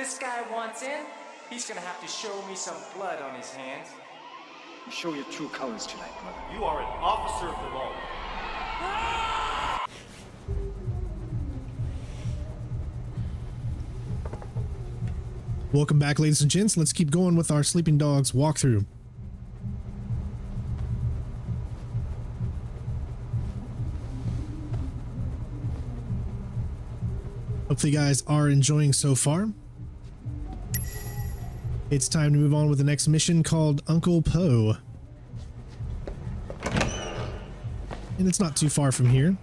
this guy wants in, he's gonna have to show me some blood on his hands. You show your true colors tonight, brother. You are an officer of the law. Welcome back, ladies and gents. Let's keep going with our Sleeping Dogs walkthrough. Hopefully you guys are enjoying so far. It's time to move on with the next mission called Uncle Poe. And it's not too far from here.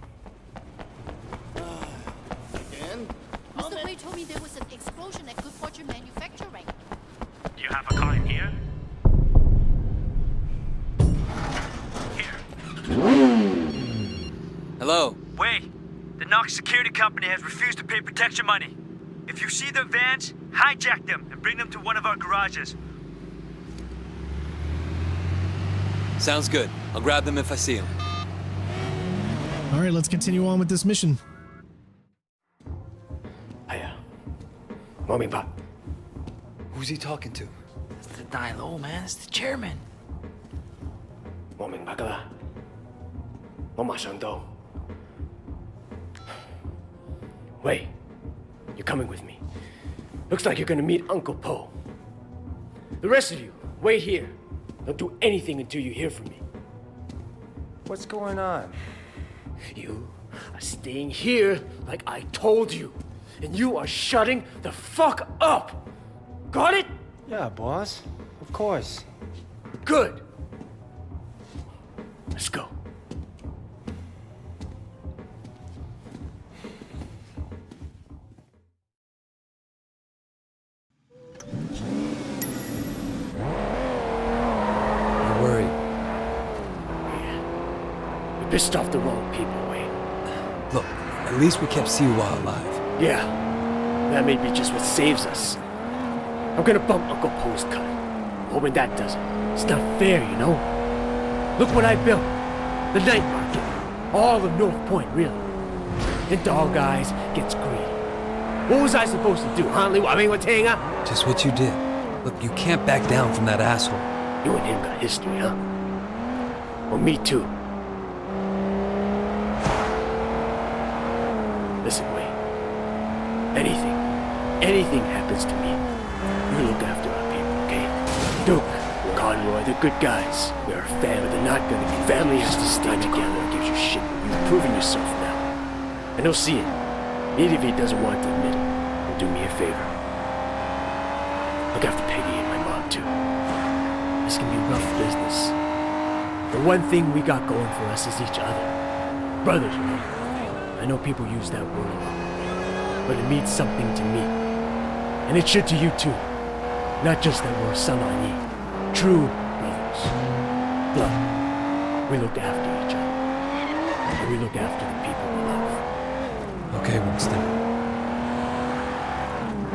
Mr. Wei told me there was an explosion at Good Fortune Manufacturing. Do you have a car in here? Hello. Wait, the Knox security company has refused to pay protection money. If you see their vans, hijack them and bring them to one of our garages. Sounds good. I'll grab them if I see them. All right, let's continue on with this mission. Hiya. Mommy Pop. Who's he talking to? It's the die low, man. It's the chairman. Mommy Bagala. Mama Shando. Wait. You're coming with me. Looks like you're gonna meet Uncle Poe. The rest of you, wait here. Don't do anything until you hear from me. What's going on? You are staying here like I told you. And you are shutting the fuck up. Got it? Yeah, boss. Of course. Good. Let's go. I'm worried. You pissed off the wrong people, Wayne. Look, at least we kept Siwa alive. Yeah, that may be just what saves us. I'm gonna bump Uncle Poe's cut. Hoping that does it. It's not fair, you know? Look what I built. The night market. All of North Point, really. And Dog Eyes gets greedy. What was I supposed to do, huh? Just what you did. Look, you can't back down from that asshole. You and him got history, huh? Well, me too. Listen, Wayne. Anything happens to me, you look after our people, okay? Duke, Conroy, they're good guys. We're a family. They're not gonna be. Family has to stay together. Gives you shit. You've proven yourself now. And he'll see it. Even if he doesn't want to admit it. And do me a favor. Look after Peggy and my mom, too. This can be rough business. The one thing we got going for us is each other. Brothers, you know. I know people use that word a lot. But it means something to me. And it should to you too. Not just that we're Samani. True brothers. Blood. We look after each other. And we look after the people we love. Okay, Winston.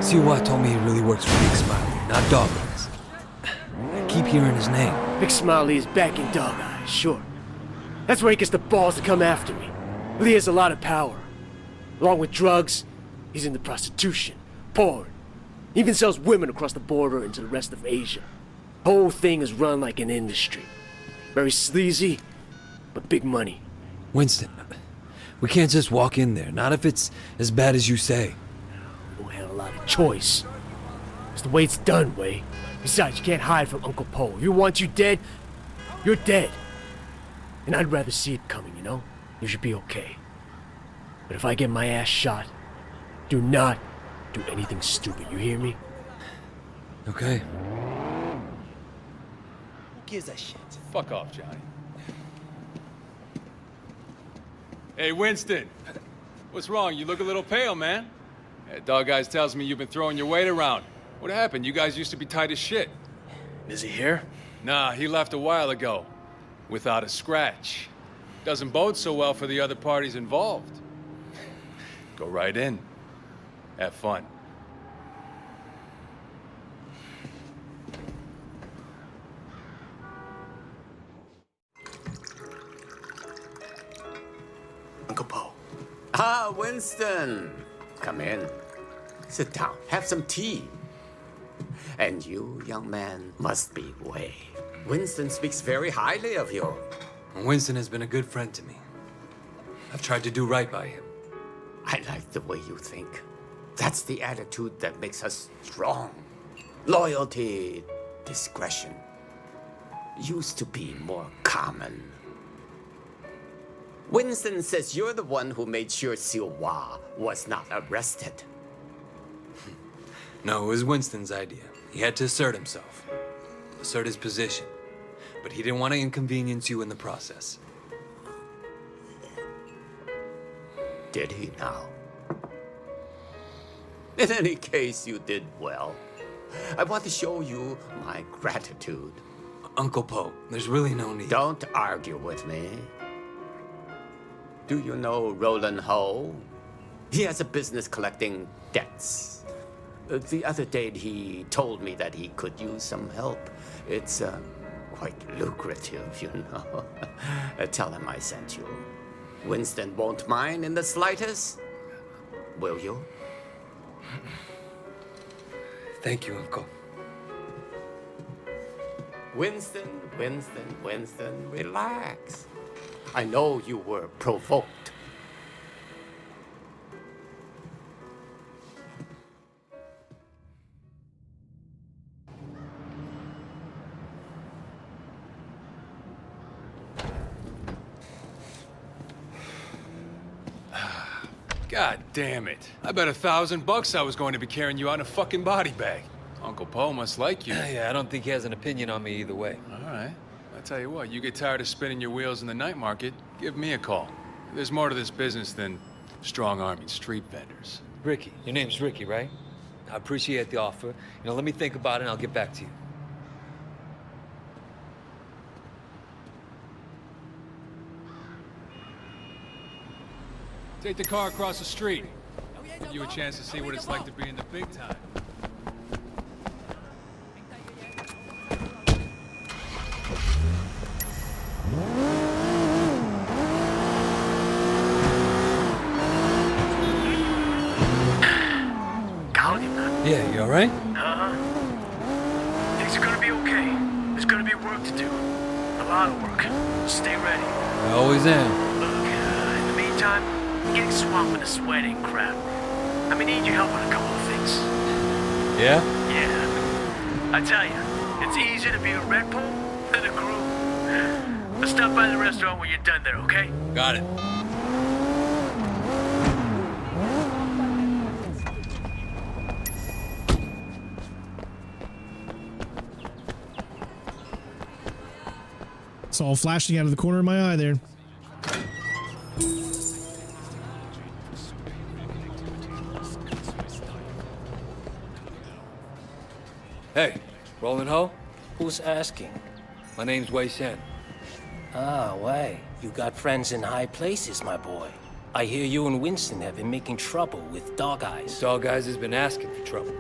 Siwa told me he really works for Big Smiley, not Dog Eyes. I keep hearing his name. Big Smiley is back in Dog Eyes, sure. That's where he gets the balls to come after me. Lee has a lot of power. Along with drugs, he's into prostitution, porn. He even sells women across the border into the rest of Asia. Whole thing is run like an industry. Very sleazy, but big money. Winston, we can't just walk in there, not if it's as bad as you say. We don't have a lot of choice. It's the way it's done, Way. Besides, you can't hide from Uncle Poe. If he wants you dead, you're dead. And I'd rather see it coming, you know? You should be okay. But if I get my ass shot, do not do anything stupid, you hear me? Okay. Who gives a shit? Fuck off, Johnny. Hey, Winston. What's wrong? You look a little pale, man. Hey, Dog Guys tells me you've been throwing your weight around. What happened? You guys used to be tight as shit. Is he here? Nah, he left a while ago. Without a scratch. Doesn't bode so well for the other parties involved. Go right in. Have fun. Uncle Poe. Ah, Winston. Come in. Sit down. Have some tea. And you, young man, must be Wei. Winston speaks very highly of you. Winston has been a good friend to me. I've tried to do right by him. I like the way you think. That's the attitude that makes us strong. Loyalty, discretion. Used to be more common. Winston says you're the one who made sure Siwa was not arrested. No, it was Winston's idea. He had to assert himself, assert his position. But he didn't want to inconvenience you in the process. Did he now? In any case, you did well. I want to show you my gratitude. Uncle Poe, there's really no need. Don't argue with me. Do you know Roland Ho? He has a business collecting debts. The other day, he told me that he could use some help. It's quite lucrative, you know. Tell him I sent you. Winston won't mind in the slightest. Will you? Thank you, Uncle. Winston, relax. I know you were provoked. God damn it. I bet $1,000 I was going to be carrying you out in a fucking body bag. Uncle Poe must like you. Yeah, I don't think he has an opinion on me either way. All right. I tell you what, you get tired of spinning your wheels in the night market, give me a call. There's more to this business than strong-arming street vendors. Ricky, your name's Ricky, right? I appreciate the offer. Let me think about it and I'll get back to you. Take the car across the street. Give you a chance to see what it's like to be in the big time. Yeah, you all right? Things are gonna be okay. There's gonna be work to do. A lot of work. Stay ready. I always am. Look, in the meantime, I'm getting swamped with the sweating crap. I'm gonna need your help on a couple of things. Yeah? Yeah. I tell you, it's easier to be a Red Bull than a crew. Let's stop by the restaurant when you're done there, okay? Got it. It's all flashing out of the corner of my eye there. Hey, Roland Ho? Who's asking? My name's Wei Shen. Ah, Wei. You got friends in high places, my boy. I hear you and Winston have been making trouble with Dog Eyes. Dog Eyes has been asking for trouble.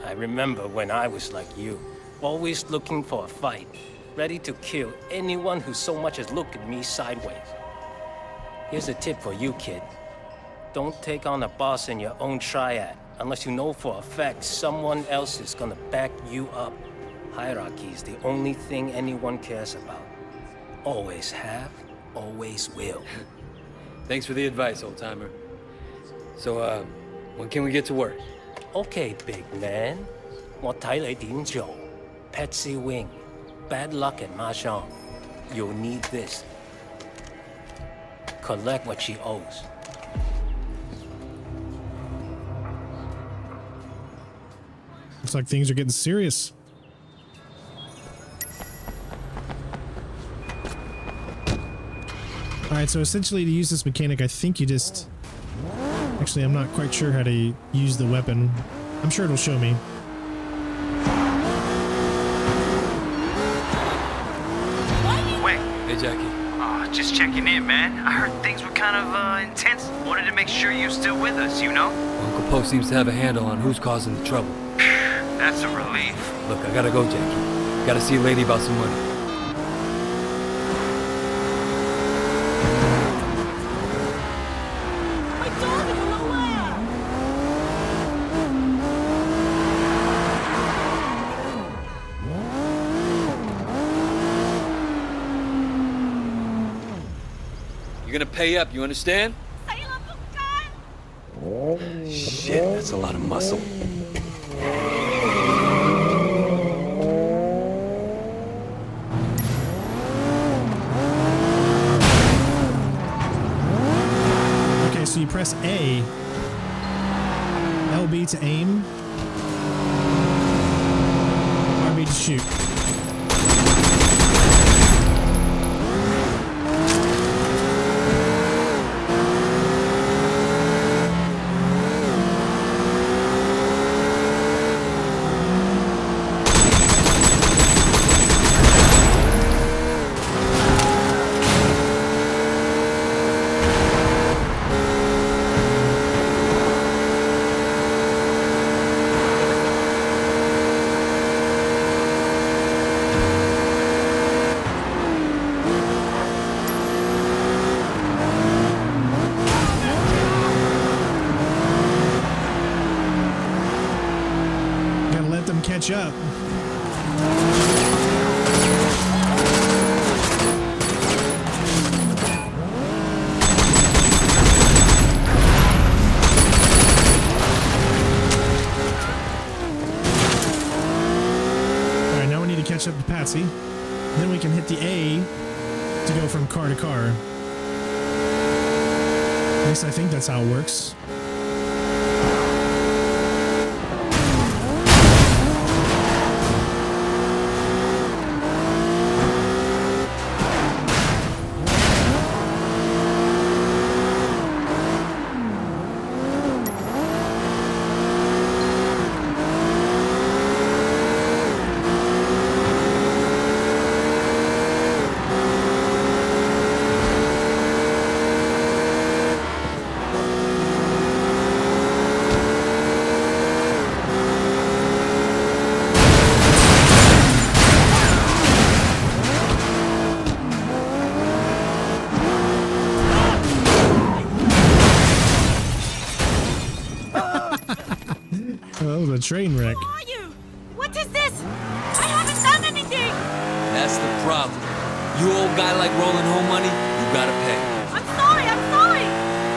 I remember when I was like you, always looking for a fight, ready to kill anyone who so much as looked at me sideways. Here's a tip for you, kid. Don't take on a boss in your own triad unless you know for a fact someone else is gonna back you up. Hierarchy is the only thing anyone cares about. Always have, always will. Thanks for the advice, old-timer. So, when can we get to work? Okay, big man. 我睇你點做. Patsy Wing. Bad luck at Mahjong. You'll need this. Collect what she owes. Looks like things are getting serious. Alright, so essentially to use this mechanic, I think you just... Actually, I'm not quite sure how to use the weapon. I'm sure it'll show me. Wait. Hey, Jackie. Just checking in, man. I heard things were kind of intense. Wanted to make sure you're still with us, you know? Uncle Poe seems to have a handle on who's causing the trouble. That's a relief. Look, I gotta go, Jackie. Gotta see a lady about some money. gonna pay up, you understand? Shit, that's a lot of muscle. Okay, so you press A, LB to aim, RB to shoot. Catch up. Alright, now we need to catch up to Patsy. Then we can hit the A to go from car to car. At least I think that's how it works. That was a train wreck. Who are you? What is this? I haven't done anything. That's the problem. You old guy like rolling home money, you gotta pay. I'm sorry. I'm sorry.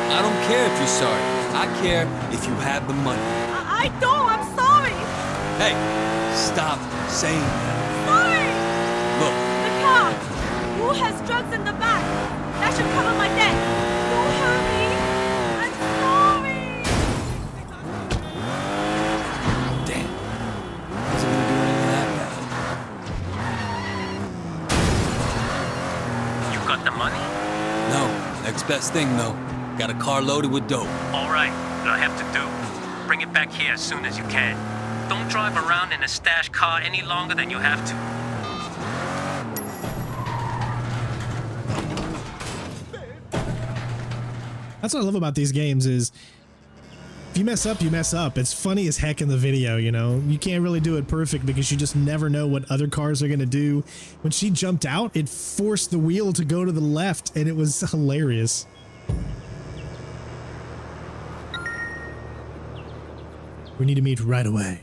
I don't care if you're sorry. I care if you have the money. I don't. I'm sorry. Hey, stop saying that. Sorry. Look, The car. Who has drugs in the back? That should cover my debt. Don't hurt me. I'm sorry. damn. Wasn't gonna do anything that bad. You got the money? No, next best thing though. Got a car loaded with dope. All right, what I have to do, bring it back here as soon as you can. Don't drive around in a stash car any longer than you have to. That's what I love about these games is if you mess up, you mess up. It's funny as heck in the video, you know? You can't really do it perfect because you just never know what other cars are going to do. When she jumped out, it forced the wheel to go to the left, and it was hilarious. We need to meet right away.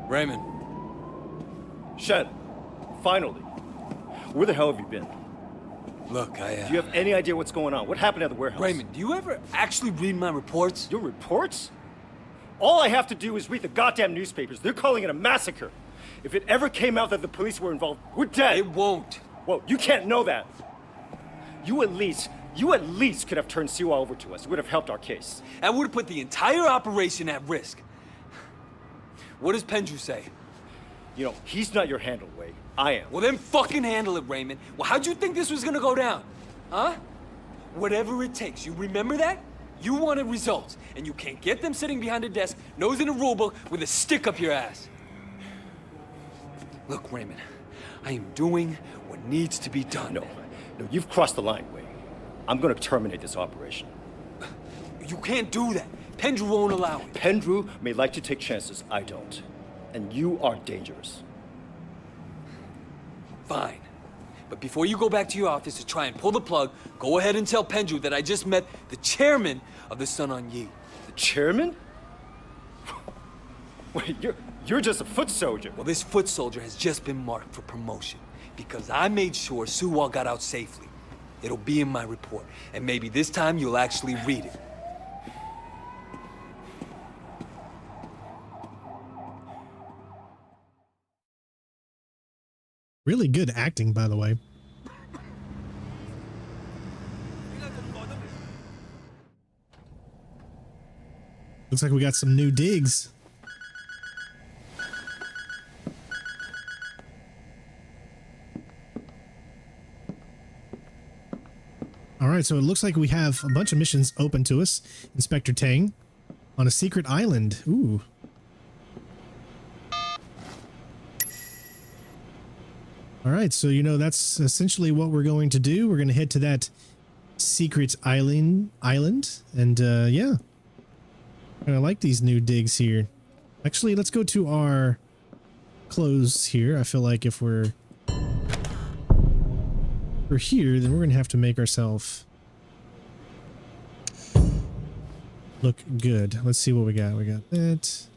Raymond. Shen, finally. Where the hell have you been? Look, Do you have any idea what's going on? What happened at the warehouse? Raymond, do you ever actually read my reports? Your reports? All I have to do is read the goddamn newspapers. They're calling it a massacre. If it ever came out that the police were involved, we're dead. It won't. Whoa, you can't know that. You at least could have turned Siwa over to us. It would have helped our case. That would have put the entire operation at risk. What does Pendrew say? You know, he's not your handle, Wei. I am. Well, then fucking handle it, Raymond. Well, how'd you think this was gonna go down? Huh? Whatever it takes, you remember that? You wanted results, and you can't get them sitting behind a desk, nose in a rulebook, with a stick up your ass. Look, Raymond, I am doing what needs to be done. No, you've crossed the line, Wei. I'm gonna terminate this operation. You can't do that. Pendrew won't allow it. Pendrew may like to take chances, I don't. And you are dangerous. Fine. But before you go back to your office to try and pull the plug, go ahead and tell Pendrew that I just met the chairman of the Sun On Yi. The chairman? Wait, you're just a foot soldier. Well, this foot soldier has just been marked for promotion because I made sure Suwal got out safely. It'll be in my report, and maybe this time you'll actually read it. Really good acting, by the way. Looks like we got some new digs. All right, so it looks like we have a bunch of missions open to us. Inspector Tang on a secret island. Ooh. All right, so you know that's essentially what we're going to do. We're going to head to that secret island, and yeah. I like these new digs here. Actually, let's go to our clothes here. I feel like if we're here, then we're gonna have to make ourselves look good. Let's see what we got. We got that.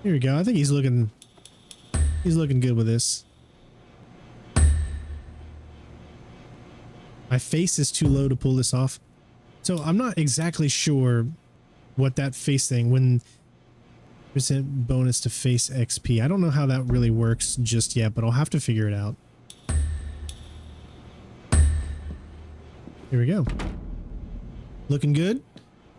Here we go. I think he's looking good with this. My face is too low to pull this off. So I'm not exactly sure what that face thing, when % bonus to face XP. I don't know how that really works just yet, but I'll have to figure it out. Here we go. Looking good.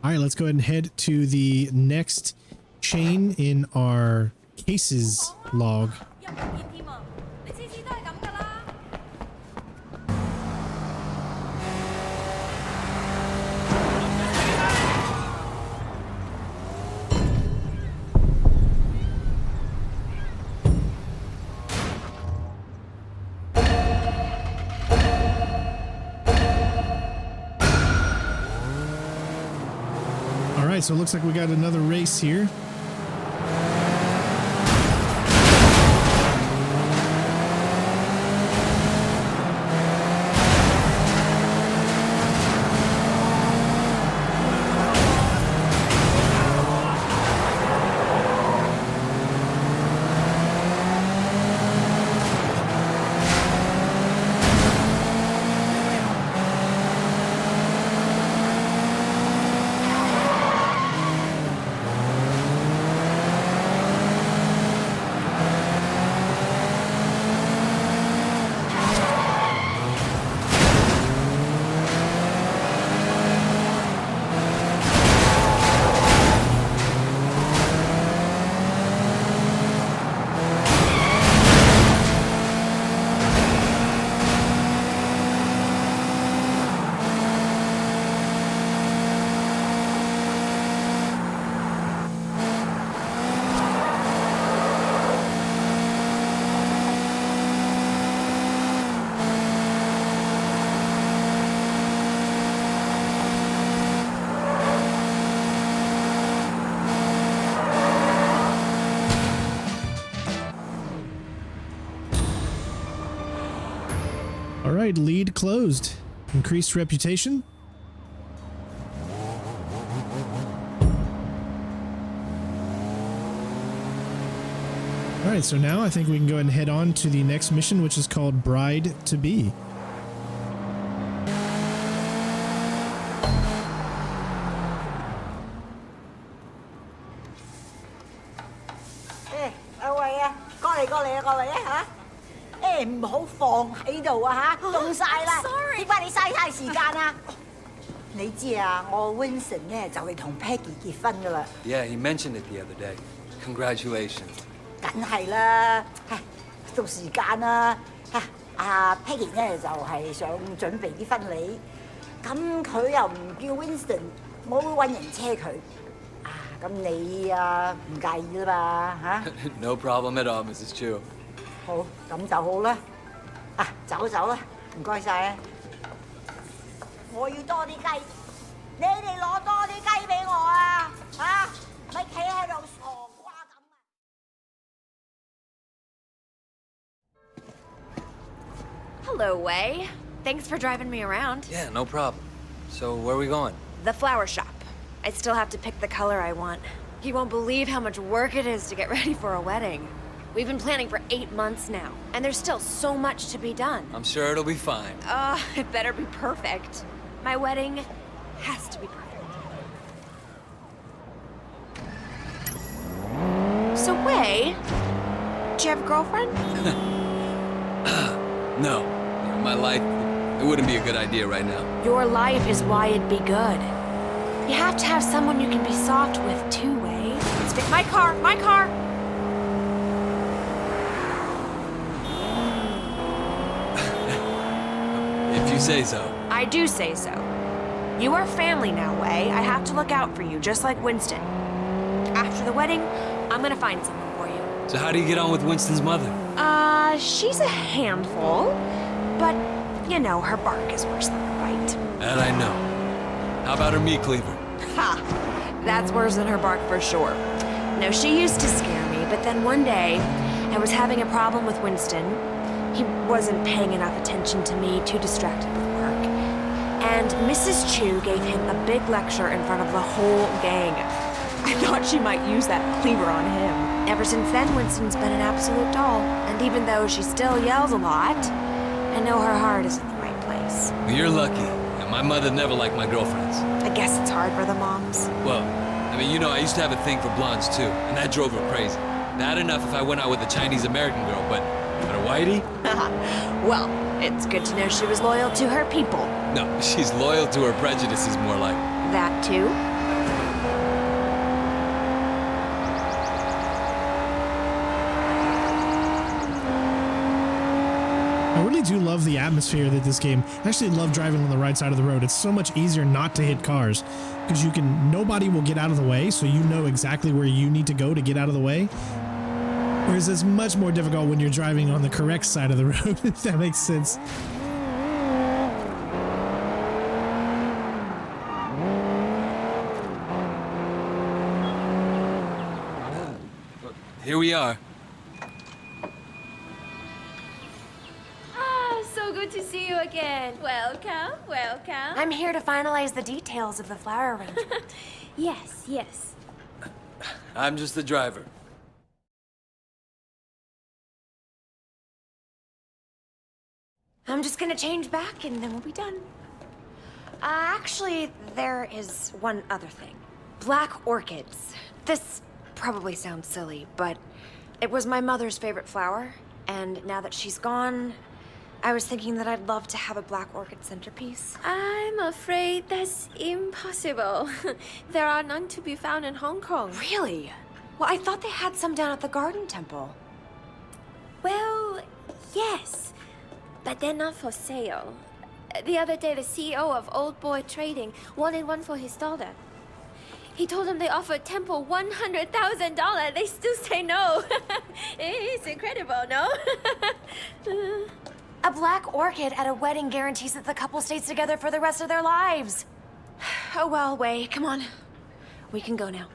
All right, let's go ahead and head to the next chain in our cases log. So it looks like we got another race here. All right, lead closed. Increased reputation. All right, so now I think we can go ahead and head on to the next mission, which is called Bride to Be. Sorry. 你知啊，我 Winston 咧就嚟同 Peggy 結婚噶啦。Yeah, he mentioned it the other day. Congratulations. 梗係啦，唉，到時間啦。阿 Peggy 咧就係想準備啲婚禮，咁佢又唔叫 Winston，我會揾人車佢。啊，咁你啊唔介意啦嘛嚇？No problem at all, Mrs. Chu. 好，咁就好啦。啊，走啦，唔該晒啊。 我要多啲雞，你哋攞多啲雞俾我啊！嚇，咪企喺度傻瓜咁啊 Hello, Wei. Thanks for driving me around. Yeah, no problem. So, where are we going? The flower shop. I still have to pick the color I want. You won't believe how much work it is to get ready for a wedding. We've been planning for 8 months now, and there's still so much to be done. I'm sure it'll be fine. It better be perfect. My wedding has to be perfect. So, Wei, do you have a girlfriend? No. My life, it wouldn't be a good idea right now. Your life is why it'd be good. You have to have someone you can be soft with too, Wei. Let's fit my car, my car! If you say so. I do say so. You are family now, Wei. I have to look out for you, just like Winston. After the wedding, I'm gonna find someone for you. So how do you get on with Winston's mother? She's a handful, but, you know, her bark is worse than her bite. That I know. How about her meat cleaver? Ha! That's worse than her bark for sure. No, she used to scare me, but then one day, I was having a problem with Winston. He wasn't paying enough attention to me, too distracted with work. And Mrs. Chu gave him a big lecture in front of the whole gang. I thought she might use that cleaver on him. Ever since then, Winston's been an absolute doll. And even though she still yells a lot, I know her heart is in the right place. Well, you're lucky. And my mother never liked my girlfriends. I guess it's hard for the moms. Well, I mean, you know, I used to have a thing for blondes too, and that drove her crazy. Bad enough if I went out with a Chinese-American girl, but a whitey? Well, it's good to know she was loyal to her people. No, she's loyal to her prejudices, more like. That too? I really do love the atmosphere that this game. I actually love driving on the right side of the road. It's so much easier not to hit cars because nobody will get out of the way, so you know exactly where you need to go to get out of the way. Whereas it's much more difficult when you're driving on the correct side of the road, if that makes sense. Here we are. So good to see you again. Welcome, welcome. I'm here to finalize the details of the flower arrangement. Yes, yes. I'm just the driver. I'm just gonna change back and then we'll be done. Actually, there is one other thing. Black orchids. This probably sounds silly, but it was my mother's favorite flower, and now that she's gone, I was thinking that I'd love to have a black orchid centerpiece. I'm afraid that's impossible. There are none to be found in Hong Kong. Really? Well, I thought they had some down at the Garden Temple. Well, yes, but they're not for sale. The other day, the CEO of Old Boy Trading wanted one for his daughter. He told them they offered Temple $100,000. They still say no. It's incredible, no? A black orchid at a wedding guarantees that the couple stays together for the rest of their lives. Oh well, Wei, come on. We can go now.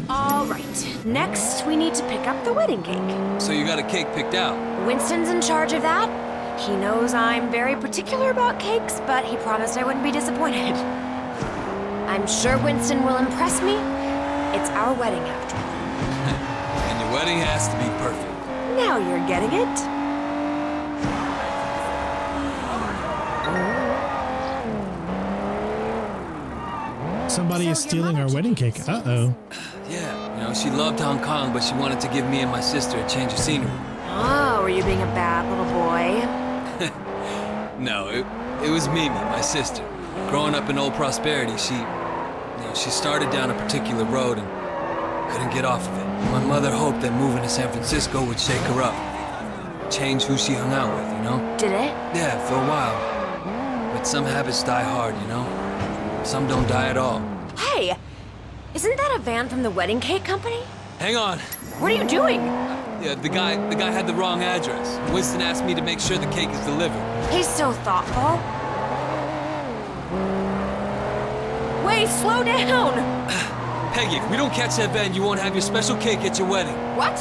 All right, next we need to pick up the wedding cake. So you got a cake picked out? Winston's in charge of that. He knows I'm very particular about cakes, but he promised I wouldn't be disappointed. I'm sure Winston will impress me. It's our wedding after all. And your wedding has to be perfect. Now you're getting it. Somebody is stealing our wedding cake. Uh-oh. Yeah, you know, she loved Hong Kong, but she wanted to give me and my sister a change of scenery. Oh, were you being a bad little boy? No, it was Mimi, my sister. Growing up in Old Prosperity, she started down a particular road and couldn't get off of it. My mother hoped that moving to San Francisco would shake her up. Change who she hung out with, you know? Did it? Yeah, for a while. But some habits die hard, you know? Some don't die at all. Hey, isn't that a van from the wedding cake company? Hang on. What are you doing? Yeah, the guy had the wrong address. Winston asked me to make sure the cake is delivered. He's so thoughtful. Wait, slow down! Peggy, if we don't catch that van, you won't have your special cake at your wedding. What?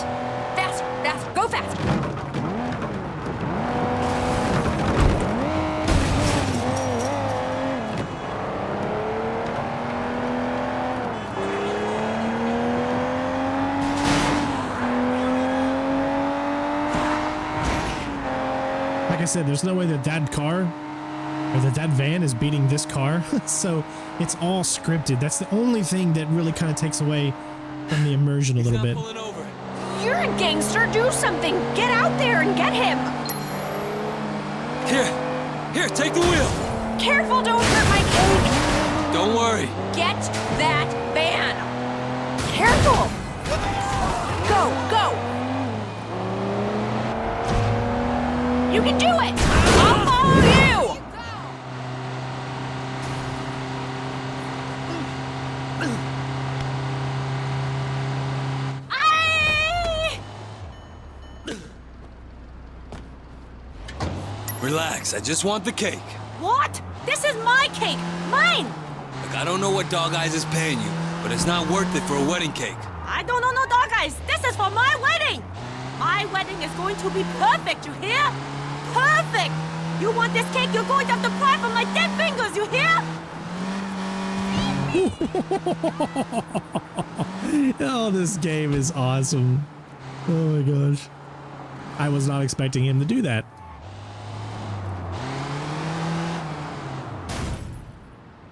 Faster, faster, go faster! Like I said, there's no way that that car or that van is beating this car. So it's all scripted. That's the only thing that really kind of takes away from the immersion a little bit. You're a gangster. Do something. Get out there and get him. Here, take the wheel. Careful, don't hurt my cake. Don't worry. Get that van. Careful. Go. You can do it. I'll follow you. Relax, I just want the cake. What? This is my cake! Mine! Look, I don't know what Dog Eyes is paying you, but it's not worth it for a wedding cake. I don't know no dog eyes. This is for my wedding. My wedding is going to be perfect, you hear? Perfect! You want this cake, you're going to have to pry from my dead fingers, you hear? Oh, this game is awesome. Oh my gosh. I was not expecting him to do that.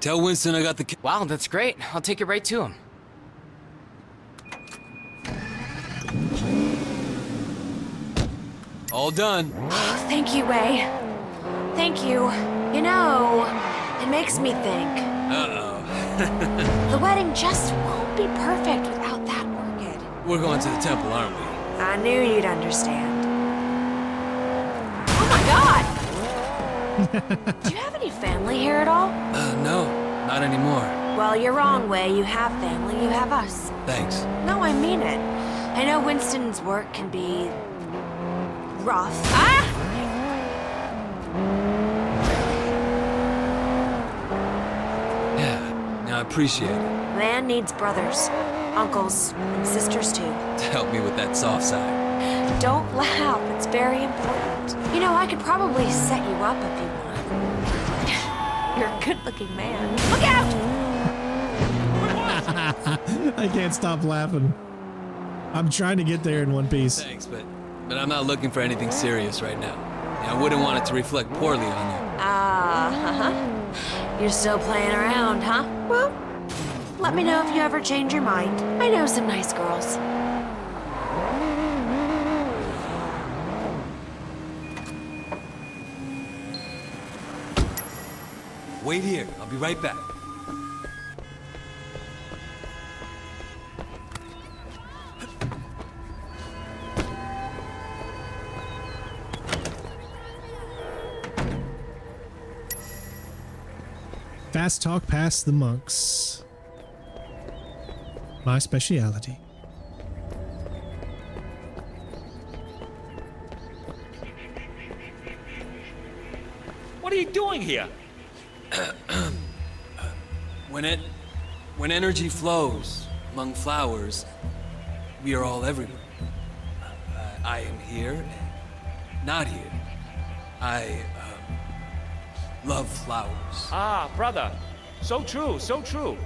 Tell Winston I got the cake. Wow, that's great. I'll take it right to him. All done. Thank you, Wei. Thank you. You know, it makes me think. Uh-oh. The wedding just won't be perfect without that orchid. We're going to the temple, aren't we? I knew you'd understand. Oh my god! Do you have any family here at all? No, not anymore. Well, you're wrong, Wei. You have family, you have us. Thanks. No, I mean it. I know Winston's work can be rough. Ah! Yeah, I appreciate it. Man needs brothers, uncles, and sisters too. To help me with that soft side. Don't laugh, it's very important. You know, I could probably set you up if you want. You're a good-looking man. Look out! I can't stop laughing. I'm trying to get there in one piece. Thanks, but I'm not looking for anything serious right now. I wouldn't want it to reflect poorly on you. You're still playing around, huh? Well, let me know if you ever change your mind. I know some nice girls. Wait here. I'll be right back. Fast talk past the monks. My speciality. What are you doing here? When energy flows among flowers, we are all everywhere. I am here and not here. I love flowers. Ah, brother. So true, so true.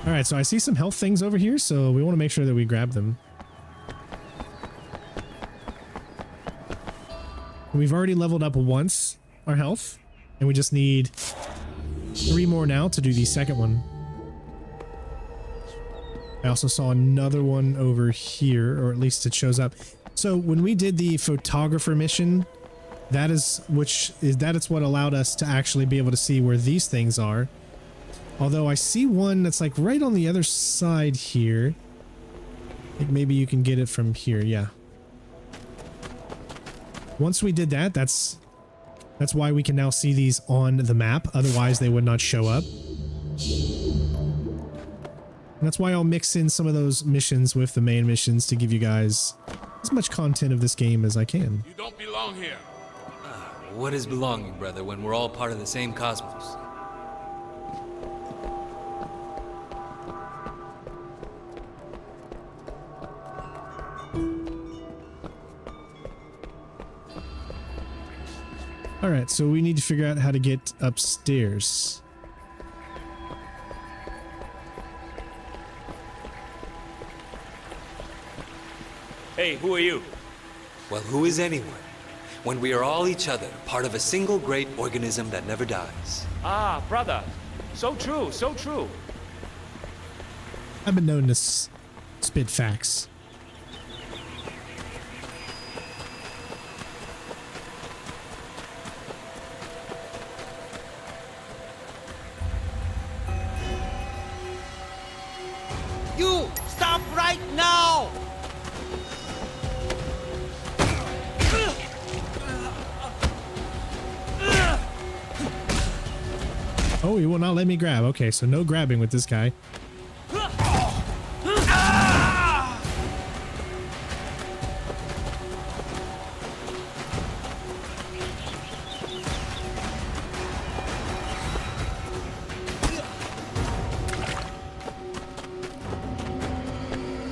All right, so I see some health things over here, so we want to make sure that we grab them. We've already leveled up once our health, and we just need 3 more now to do the second one. I also saw another one over here, or at least it shows up. So when we did the photographer mission, that is what allowed us to actually be able to see where these things are. Although I see one that's like right on the other side here. I think maybe you can get it from here, yeah. Once we did that, that's why we can now see these on the map. Otherwise, they would not show up. And that's why I'll mix in some of those missions with the main missions to give you guys as much content of this game as I can. You don't belong here. What is belonging, brother, when we're all part of the same cosmos? All right, so we need to figure out how to get upstairs. Hey, who are you? Well, who is anyone? When we are all each other, part of a single great organism that never dies. Ah, brother. So true, so true. I've been known to spit facts. You stop right now! Oh, he will not let me grab. Okay, so no grabbing with this guy.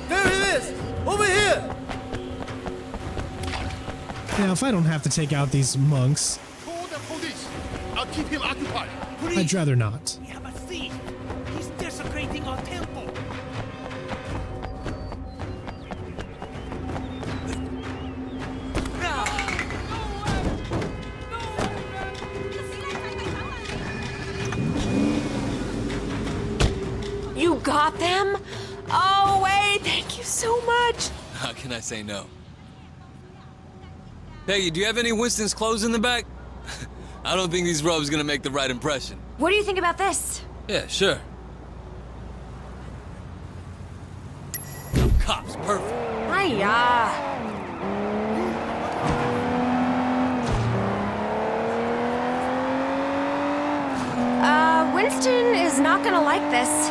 There he is! Over here! Now, if I don't have to take out these monks, Call the police. I'll keep him occupied. I'd rather not. We have a thief! He's desecrating our temple! You got them? Oh, wait, thank you so much. How can I say no? Peggy, do you have any Winston's clothes in the back? I don't think these robes gonna make the right impression. What do you think about this? Yeah, sure. Cops, perfect. Hiya. Winston is not gonna like this.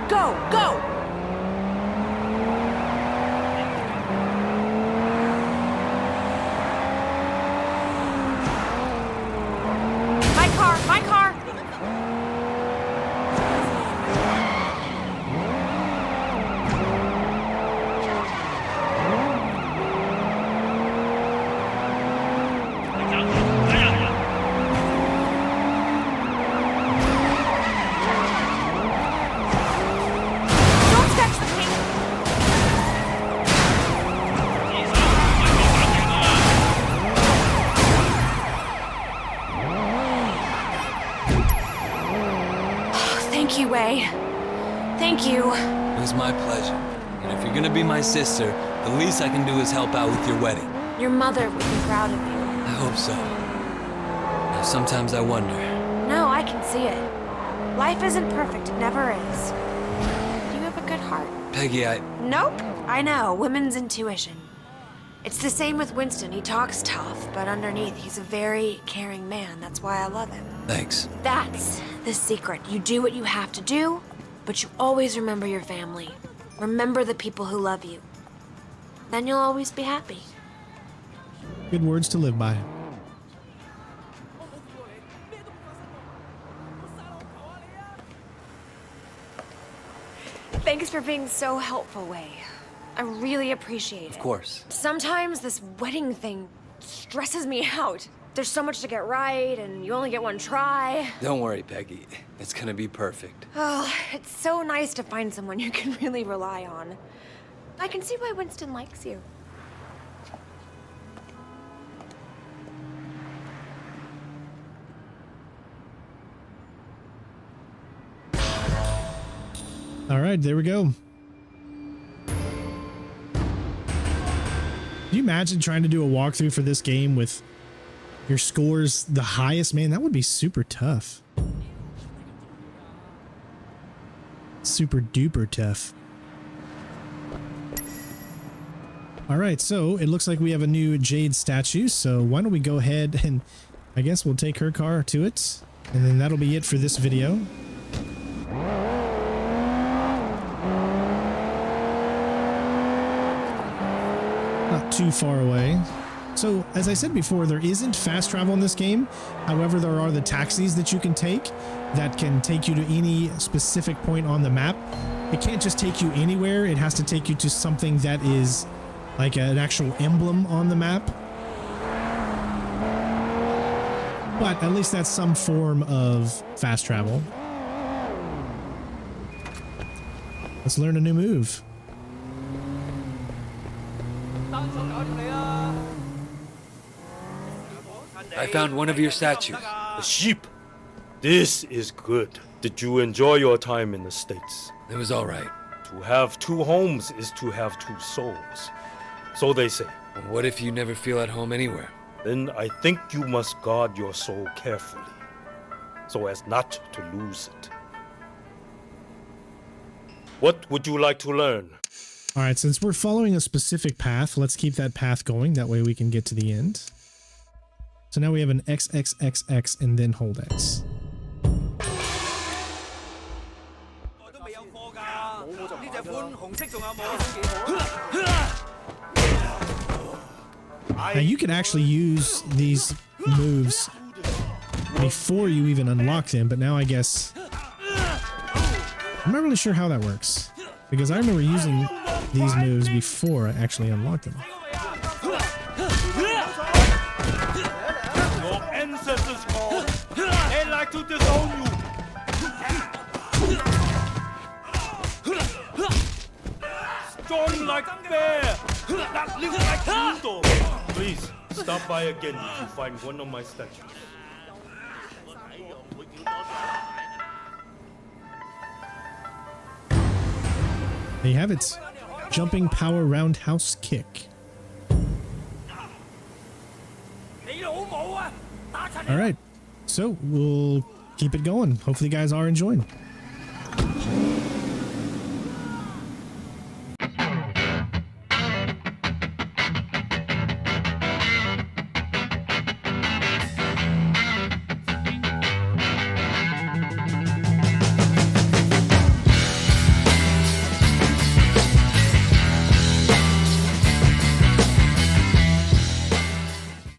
Go, go! My car, my car! Don't touch the paint! Thank you, Wei. Thank you. It was my pleasure. And if you're gonna be my sister, the least I can do is help out with your wedding. Your mother would be proud of you. I hope so. Now, sometimes I wonder. No, I can see it. Life isn't perfect, it never is. You have a good heart. Peggy, Nope. I know, women's intuition. It's the same with Winston. He talks tough, but underneath, he's a very caring man. That's why I love him. Thanks. That's the secret. You do what you have to do, but you always remember your family. Remember the people who love you. Then you'll always be happy. Good words to live by. Thanks for being so helpful, Wei. I really appreciate it. Of course. Sometimes this wedding thing stresses me out. There's so much to get right, and you only get one try. Don't worry, Peggy. It's gonna be perfect. Oh, it's so nice to find someone you can really rely on. I can see why Winston likes you. All right, there we go. Can you imagine trying to do a walkthrough for this game with your scores the highest? Man, that would be super tough. Super duper tough. All right, so it looks like we have a new Jade statue. So why don't we go ahead and I guess we'll take her car to it. And then that'll be it for this video. too far away. So, as I said before, there isn't fast travel in this game. However, there are the taxis that you can take that can take you to any specific point on the map. It can't just take you anywhere. It has to take you to something that is like an actual emblem on the map. But at least that's some form of fast travel. Let's learn a new move. I found one of your statues. The sheep. This is good. Did you enjoy your time in the States? It was all right. To have two homes is to have two souls. So they say. What if you never feel at home anywhere? Then I think you must guard your soul carefully, so as not to lose it. What would you like to learn? All right, since we're following a specific path, let's keep that path going. That way we can get to the end. So now we have an XXXX and then hold X. Now you can actually use these moves before you even unlock them, but now I guess I'm not really sure how that works, because I remember using these moves before I actually unlocked them. Your ancestors called. They like to disown you. Strong like bear. That live like bulldog. Please, stop by again if you find one of my statues. There you have it. Jumping power roundhouse kick. All right, so we'll keep it going. Hopefully you guys are enjoying.